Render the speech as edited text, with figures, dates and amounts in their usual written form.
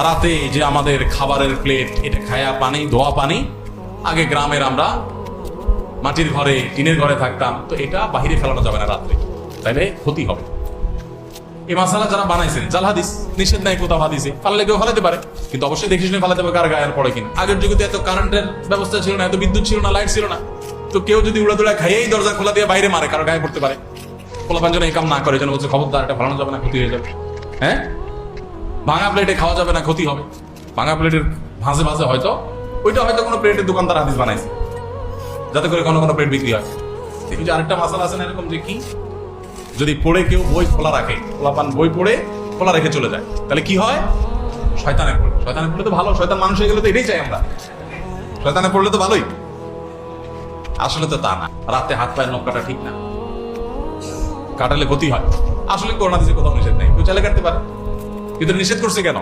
রাতে যে আমাদের খাবারের প্লেট, এটা খায়া পানি, ধোয়া পানি, আগে গ্রামের আমরা মাটির ঘরে, টিনের ঘরে থাকতাম, তো এটা বাহিরে ফেলানো যাবে না রাত্রে, তাইলে ক্ষতি হবে। এই মাসালা যারা বানাইছেন, জাল হাদিস, নিষেধ নাই কোথাও হাদিসে, ফাললে কেউ ফালাতে পারে, কিন্তু অবশ্যই দেখে শুনে ফালাতে হবে কার গায়ের পড়ে কিনা। আগের যুগে তো এত কারেন্টের ব্যবস্থা ছিল না, এত বিদ্যুৎ ছিল না, লাইট ছিল না, তো কেউ যদি উড়াদুড়া খাইয়েই দরজা খোলা দিয়ে বাইরে মারে, কারো গায়ে পড়তে পারে। পোলাপান যেন এই কাম না করে, যেন বলছে খবরদার, এটা ফালানো যাবে না, ক্ষতি হয়ে যাবে। হ্যাঁ, ভাঙা প্লেটে খাওয়া যাবে না, ক্ষতি হবে। ভাঙা প্লেটের ভাঁজে ভাঁজে হয়তো ওইটা হয়তো কোনো প্লেটের দোকানদার হাদিস বানাইছে, যাতে করে কোনো কোনো প্লেট বিক্রি হয়। দেখি যে আরেকটা মাসালা আছে না এরকম, যে কি যদি পড়ে কেউ বই খোলা রাখে, পোলাপান বই পড়ে খোলা রেখে চলে যায়, তাহলে কি হয়? শয়তানে পড়ে। শয়তানে পড়লে তো ভালো, শয়তান মানুষ হয়ে গেলে তো এটাই চাই আমরা, শয়তানে পড়লে তো ভালোই। আসলে তো তা না, রাতে হাত পায়ের নখ কাটা ঠিক না, কাটালে ক্ষতি হয়। আসলে করোনা দিতে কোথাও নিষেধ নেই, কেউ চাইলে কাটতে পারে, কিন্তু নিষেধ করছে কেন?